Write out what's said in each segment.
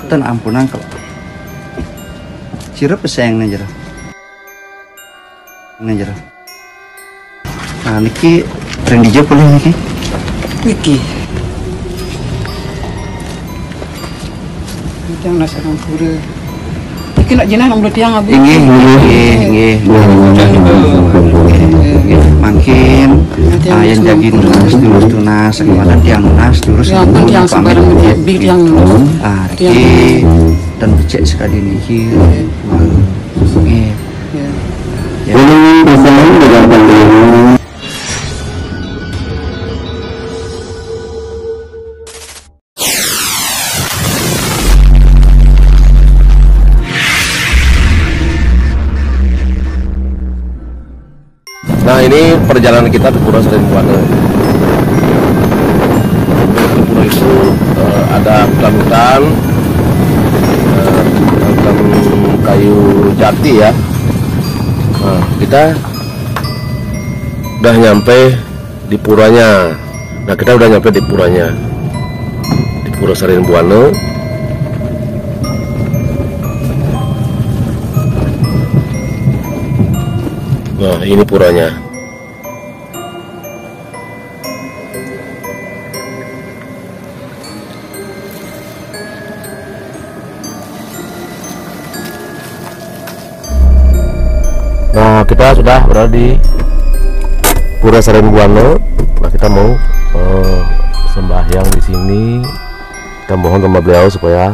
Ten ampun angkel. Cirep peseng nih jero. Nih jero. Nah niki ring dijawab boleh niki. Niki. Jangan nasi orang pura. Niki nak jenah nak tiang abis. Inggih. Makin yang jagin tunas kemudian tiang nas terus tiang sebarang lebih tiang niki dan becek sekali niki. Nah ini perjalanan kita ke Pura Saren Buana. Di Pura itu ada hutan-hutan, hutan kayu jati ya. Nah, kita udah nyampe di puranya. Nah kita udah nyampe di puranya, di Pura Saren Buana. Nah ini puranya. Nah kita sudah berada di Pura Saren Buana. Nah kita mau sembahyang di sini. Kita mohon sama beliau supaya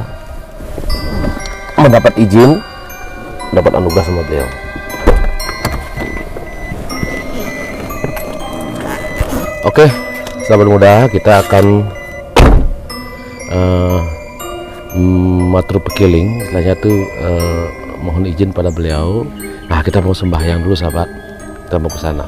mendapat izin, dapat anugerah sama beliau. Oke, sahabat muda, kita akan matur pekeling. Setelahnya tuh mohon izin pada beliau. Nah, kita mau sembahyang dulu, sahabat. Kita mau ke sana.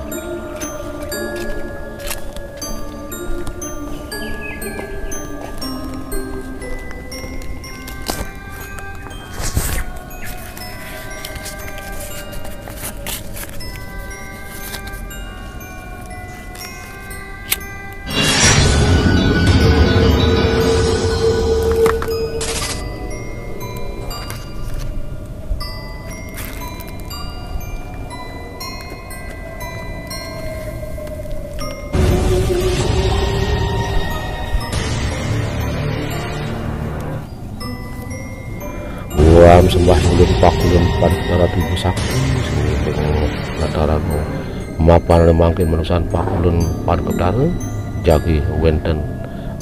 Buam sembah ulun pakulun pada tubuh sakti sini dengan lataramu mapan mangkin manusan pakulun pada ketara jagi wenten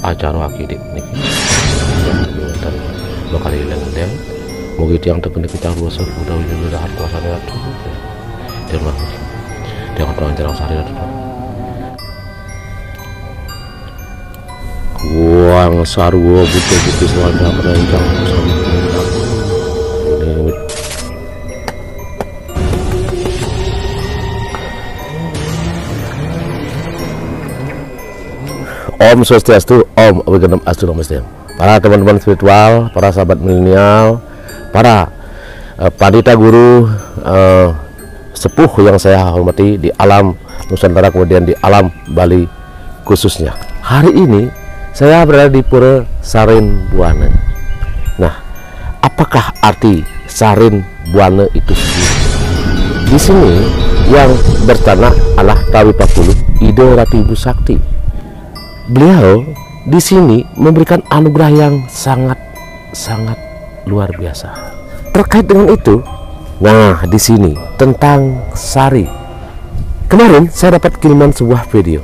acara akidik niki wenten lokal ilang deng mugi tiang tepen kita dua sebudah ujung dah kuasane atu terima kasih jangan tuan jarang sari atu kuang sarwo butuh suara peranjang sami Om Swastiastu, Om Abiganam Astu Namaste. Para teman-teman spiritual, para sahabat milenial, para pandita guru, sepuh yang saya hormati di alam Nusantara kemudian di alam Bali khususnya. Hari ini saya berada di Pura Saren Buana. Nah, apakah arti Saren Buana itu sendiri? Di sini yang bertanah adalah Tawi Pakulu, Ide Ratu Ibu Sakti. Beliau di sini memberikan anugerah yang sangat luar biasa. Terkait dengan itu, nah di sini tentang sari. Kemarin saya dapat kiriman sebuah video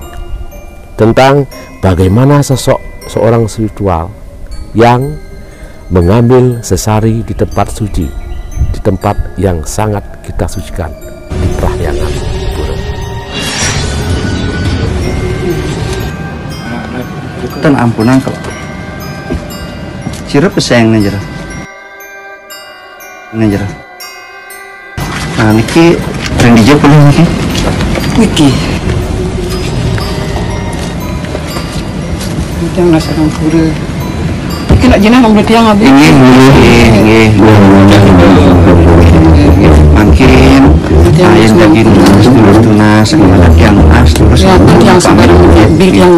tentang bagaimana seorang spiritual yang mengambil sesari di tempat suci, di tempat yang sangat kita sucikan di Parahyangan Pura. Ten ampun angkel. Cirep peseng nih jero. Nih jero. Nah niki ring dijawab boleh niki. Niki. Jangan nasi orang pura. Niki nak jenah nak tiang abis. Inggih. Makin yang jagin tunas kemudian tiang nas terus tiang sebarang lebih tiang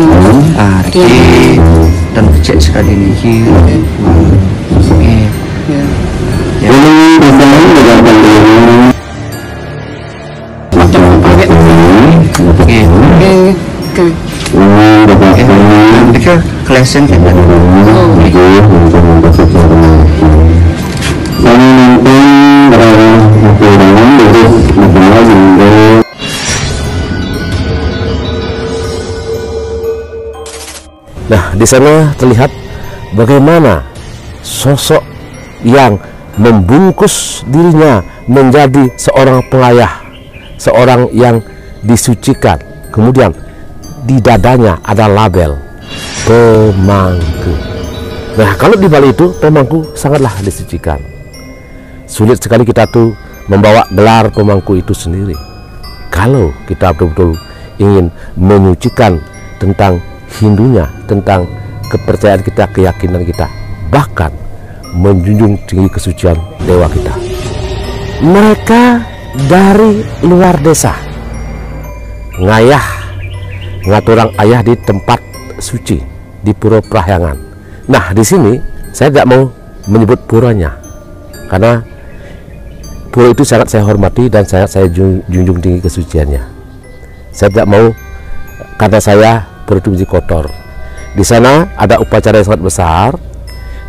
dan becek sekali niki. Oke. Oke. Mereka kelesen kan? Nah, di sana terlihat bagaimana sosok yang membungkus dirinya menjadi seorang pengayah, seorang yang disucikan. Kemudian di dadanya ada label pemangku. Nah, kalau di Bali itu pemangku sangatlah disucikan. Sulit sekali kita tuh membawa gelar pemangku itu sendiri. Kalau kita betul-betul ingin menyucikan tentang Hindunya, tentang kepercayaan kita, keyakinan kita, bahkan menjunjung tinggi kesucian dewa kita. Mereka dari luar desa ngayah, ngaturang ayah di tempat suci di Pura Prahyangan. Nah, di sini saya tidak mau menyebut puranya karena pura itu sangat saya hormati dan saya junjung tinggi kesuciannya. Saya tidak mau karena saya pura itu menjadi kotor. Di sana ada upacara yang sangat besar.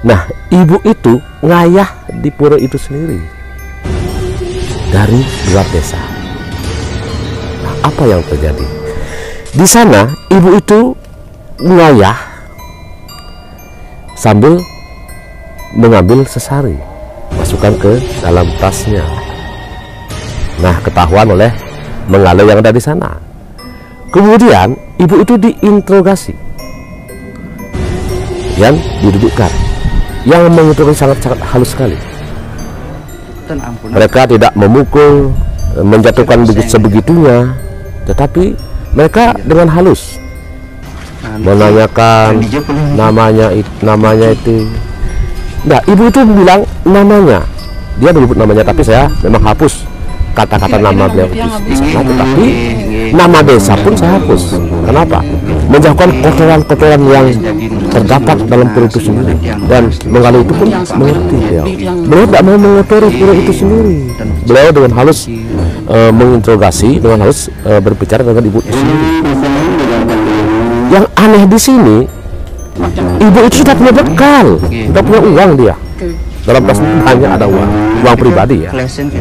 Nah, ibu itu ngayah di pura itu sendiri dari luar desa. Nah, apa yang terjadi? Di sana ibu itu ngayah sambil mengambil sesari, masukkan ke dalam tasnya. Nah, ketahuan oleh mengala yang ada di sana. Kemudian ibu itu diinterogasi, kemudian didudukkan. Yang menginterogasi sangat halus sekali. Mereka tidak memukul, menjatuhkan sebegitunya, tetapi mereka dengan halus menanyakan namanya itu. Nah, ibu itu bilang namanya, dia menyebut namanya, tapi saya memang hapus kata-kata nama beliau itu di sana, tetapi nama desa pun saya hapus. Kenapa? Menjauhkan kotoran-kotoran yang terdapat dalam pura itu sendiri. Dan Menggali itu pun mengerti beliau. Beliau tidak mau mengotori pura itu sendiri. Beliau dengan halus menginterogasi, dengan halus berbicara dengan ibu itu sendiri. Yang aneh di sini, ibu itu sudah punya bekal, sudah punya uang dia. Dalam tas hanya ada uang pribadi ya.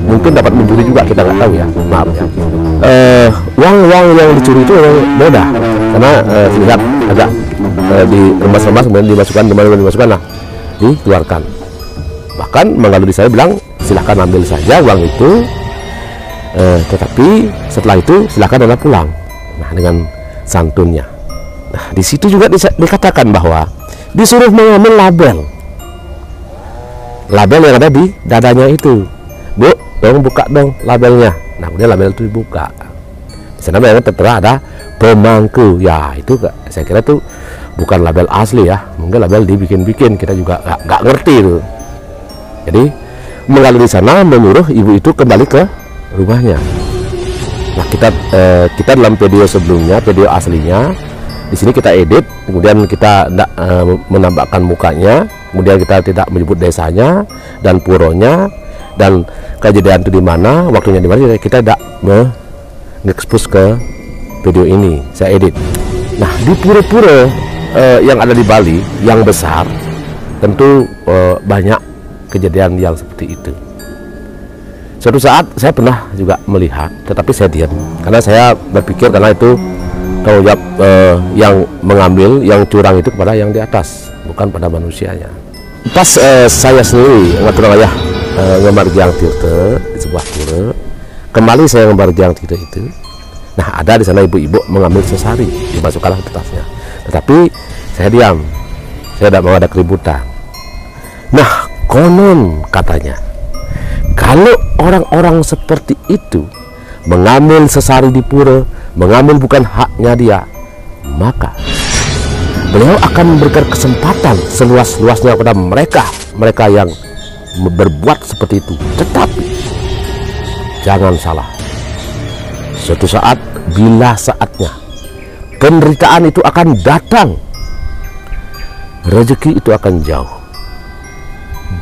Mungkin dapat mencuri juga, kita nggak tahu ya. Maaf ya. Uang yang dicuri itu memang mudah, karena lihat agak diremas-remas, kemudian dimasukkan, nah dikeluarkan. Bahkan Menggalu di saya bilang silahkan ambil saja uang itu, tetapi setelah itu silahkan Anda pulang. Nah, dengan santunnya. Nah, di situ juga dikatakan bahwa disuruh mengambil label yang ada di dadanya itu. Bu, dong buka dong labelnya. Nah, kemudian label itu dibuka. Di sana memang tertera ada pemangku. Ya, itu saya kira itu bukan label asli ya. Mungkin label dibikin-bikin, kita juga nggak ngerti itu. Jadi Menggalu di sana menyuruh ibu itu kembali ke rumahnya. Nah, kita dalam video sebelumnya, video aslinya, di sini kita edit, kemudian kita tidak menambahkan mukanya, kemudian kita tidak menyebut desanya dan puronya dan kejadian itu di mana, waktunya di mana, kita tidak mengekspos ke video ini. Saya edit. Nah, di pura-pura yang ada di Bali yang besar tentu banyak kejadian yang seperti itu. Suatu saat saya pernah juga melihat, tetapi saya diam karena saya berpikir karena itu tanggung jawab yang mengambil, yang curang itu kepada yang di atas, bukan pada manusianya. Pas saya sendiri ngatur ayah ngembar Giang Tirta di sebuah pura, kembali saya ngembar Giang Tirta itu. Nah, ada di sana ibu-ibu mengambil sesari, dimasukkanlah ke tasnya. Tetapi saya diam, saya tidak mau ada keributan. Nah, konon katanya, kalau orang-orang seperti itu mengambil sesari di pura, mengambil bukan haknya dia, maka beliau akan memberikan kesempatan seluas-luasnya kepada mereka yang berbuat seperti itu. Tetapi jangan salah, suatu saat bila saatnya penderitaan itu akan datang, rezeki itu akan jauh.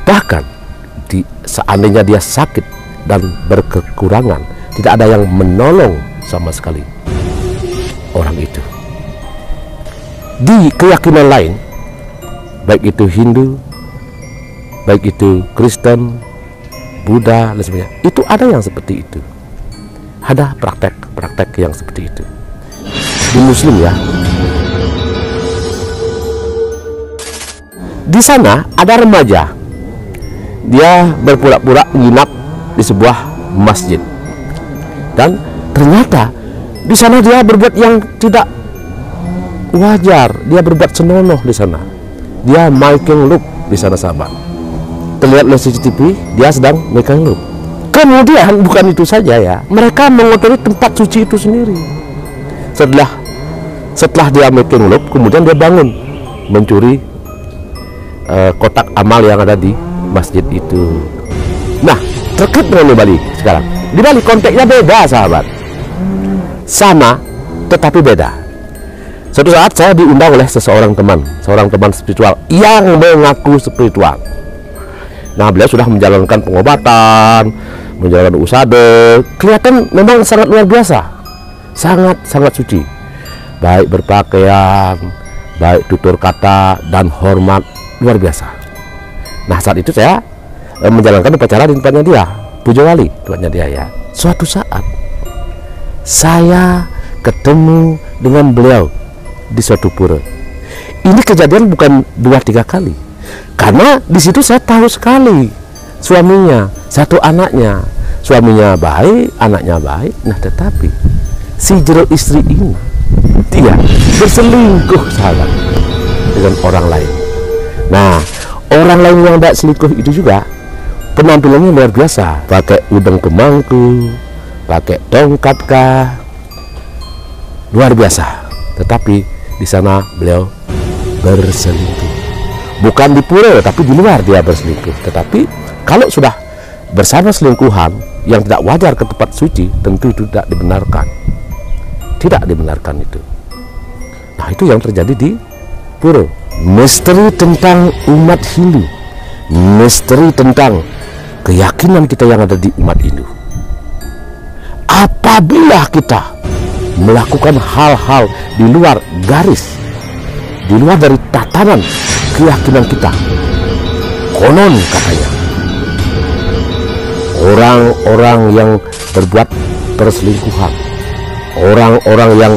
Bahkan di seandainya dia sakit dan berkekurangan, tidak ada yang menolong sama sekali orang itu. Di keyakinan lain, baik itu Hindu, baik itu Kristen, Buddha, dan sebagainya, itu ada yang seperti itu. Ada praktek-praktek yang seperti itu. Di Muslim ya, di sana ada remaja, dia berpura-pura nginap di sebuah masjid, dan ternyata di sana dia berbuat yang tidak wajar, dia berbuat senonoh di sana, dia making look di sana sahabat. Terlihat oleh CCTV dia sedang making look. Kemudian bukan itu saja ya, mereka mengotori tempat suci itu sendiri. Setelah dia making look, kemudian dia bangun mencuri kotak amal yang ada di masjid itu. Nah, terkait dengan Bali sekarang. Di Bali konteksnya beda sahabat, sama tetapi beda. Suatu saat saya diundang oleh seorang teman spiritual yang mengaku spiritual. Nah, beliau sudah menjalankan pengobatan, menjalankan usade, kelihatan memang sangat luar biasa, sangat suci, baik berpakaian, baik tutur kata dan hormat, luar biasa. Nah, saat itu saya menjalankan upacara di tempatnya dia, Puja Wali, tempatnya dia ya. Suatu saat saya ketemu dengan beliau di suatu pura. Ini kejadian bukan 2-3 kali, karena di situ saya tahu sekali suaminya, satu anaknya, suaminya baik, anaknya baik. Nah, tetapi si jero istri ini dia berselingkuh sahabat dengan orang lain. Nah, orang lain yang tidak selingkuh itu juga penampilannya luar biasa, pakai udeng kemangku, pakai tongkat kah, luar biasa. Tetapi di sana beliau berselingkuh, bukan di pura tapi di luar dia berselingkuh. Tetapi kalau sudah bersama selingkuhan yang tidak wajar ke tempat suci, tentu itu tidak dibenarkan itu. Nah, itu yang terjadi di pura. Misteri tentang umat Hindu, misteri tentang keyakinan kita yang ada di umat Hindu. Apabila kita melakukan hal-hal di luar garis, di luar dari tatanan keyakinan kita, konon katanya orang-orang yang berbuat perselingkuhan, orang-orang yang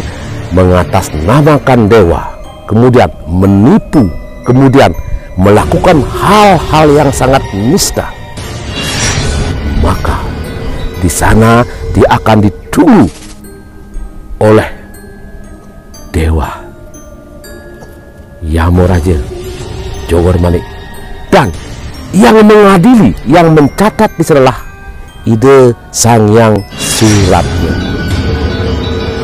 mengatasnamakan dewa, kemudian menipu, kemudian melakukan hal-hal yang sangat nista, maka di sana dia akan ditunggu oleh dewa Yamaraja Jogor Manik, dan yang mengadili, yang mencatat di sanalah ide Sang Hyang Suratnya.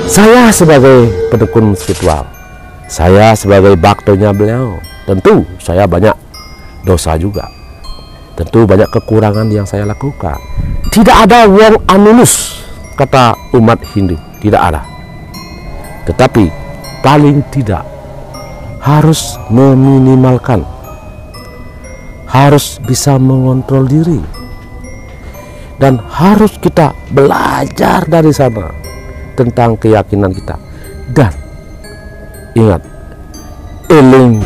Saya sebagai pendukung spiritual, saya sebagai baktonya beliau, tentu saya banyak dosa juga, tentu banyak kekurangan yang saya lakukan. Tidak ada wong anulus kata umat Hindu, tidak ada. Tetapi paling tidak harus meminimalkan, harus bisa mengontrol diri, dan harus kita belajar dari sana tentang keyakinan kita. Dan ingat, eling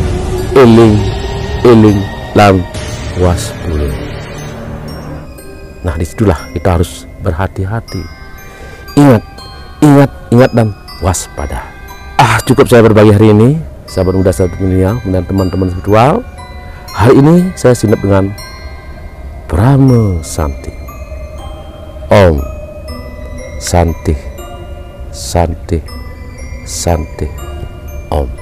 lan waspule. Nah, disitulah kita harus berhati-hati. Ingat dan waspada. Cukup saya berbagi hari ini, sahabat muda, sahabat milenial, dan teman-teman spiritual. Hari ini saya sinap dengan Brahma Santi. Om Santi, Santi, Santi, Om.